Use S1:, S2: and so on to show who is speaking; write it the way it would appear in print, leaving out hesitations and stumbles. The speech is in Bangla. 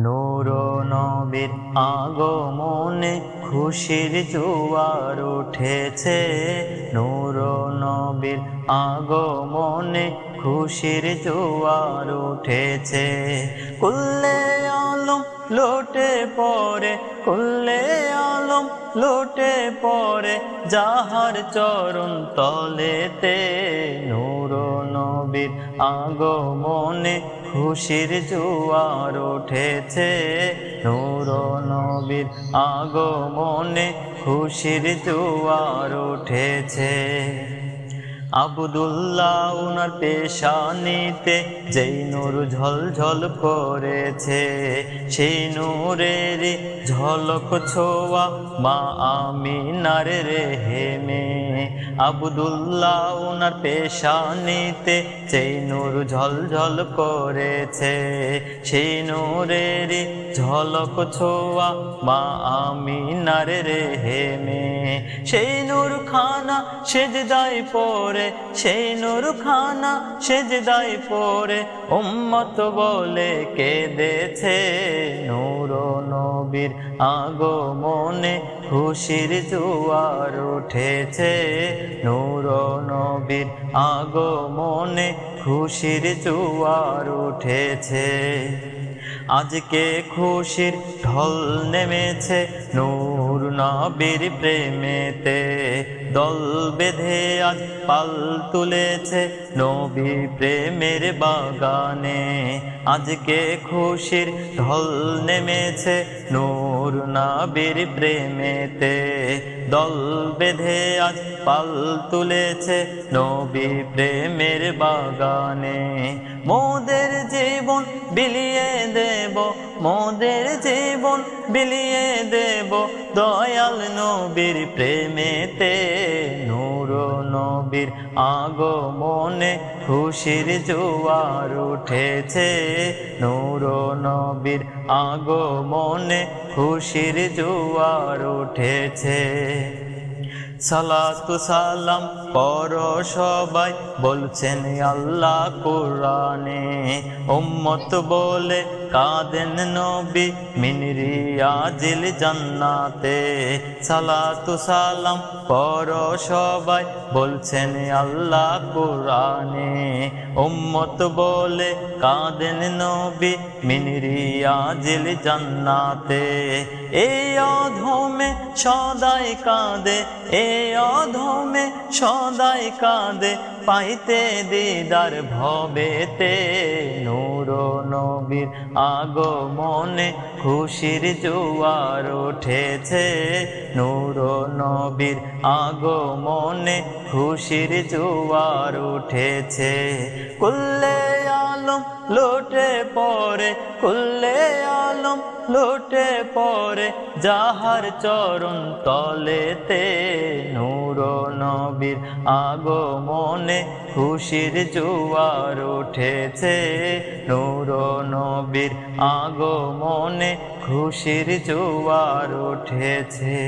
S1: নূর নবীর আগমনে খুশির জোয়ার উঠেছে। নূর নবীর আগমনে খুশির জোয়ার উঠেছে। কুল্লে আলম লোটে পড়ে, কুল্লে আলম লোটে পড়ে যাহার চরণ তলেতে। নূর নবীর আগমনে খুশির জোয়ার উঠেছে। নূর নবীর আগমনে খুশির জোয়ার উঠেছে। আব্দুল্লাহ উনার পেশানিতে যেই নূর ঝলঝল করেছে, সেই নূরেরই ঝলক ছোঁয়া মা আমিনার রেহেমে। আব্দুল্লাহ উনার পেশানিতে যেই নূর ঝলঝল করেছে, সেই নূরেরই ঝলক ছোঁয়া মা আমিনার রেহেমে। সেই নূর খানা সেজদায় পড়ে, সেই নূর খানা সেজদায় পড়ে উম্মত বলে কেঁদেছে। নূর নবীর আগমনে খুশির জোয়ার উঠেছে। নূর নবীর আগমনে খুশির জোয়ার উঠেছে। আজকে খুশির ঢল নেমেছে নূর নবীর প্রেমেতে। দল বেঁধে আজ পাল তুলেছে নবী প্রেমের বাগানে। আজকে খুশির ঢল নেমেছে নূর নবীর প্রেমেতে। দল বেঁধে আজ পাল তুলেছে নবী প্রেমের বাগানে। মোদের জীবন বিলিয়ে দেব, মোদের জীবন বিলিয়ে দেব দয়াল নবীর প্রেমেতে। নূর নবীর আগমনে খুশির জোয়ার উঠেছে। নূর নবীর আগমনে খুশির জোয়ার উঠেছে। সালাতু সালাম পড়ো সবাই বলছেন আল্লাহ কুরআনে। উম্মত বলে কাঁদেন নবী মিন রিয়াজিল জান্নাতে। সালাতু সালাম পড়ো সবাই বলছেন আল্লাহ কুরআনে। উম্মত বলে কাঁদেন নবী মিন রিয়াজিল জান্নাতে। এই অধমে সদাই কাঁদে, এই অধমে সদাই কাঁদে পাইতে দিদার ভবেতে। নূর নবীর আগমনে খুশির জোয়ার উঠেছে। নূর নবীর আগমনে খুশির জোয়ার উঠেছে। কুল্লে আলম লোটে পড়ে, কুল্লে আলম লোটে পড়ে যাহার চরণ তলেতে। নূর নবীর আগমনে খুশির জোয়ার উঠেছে। নূর নবীর আগমনে খুশির জোয়ার উঠেছে।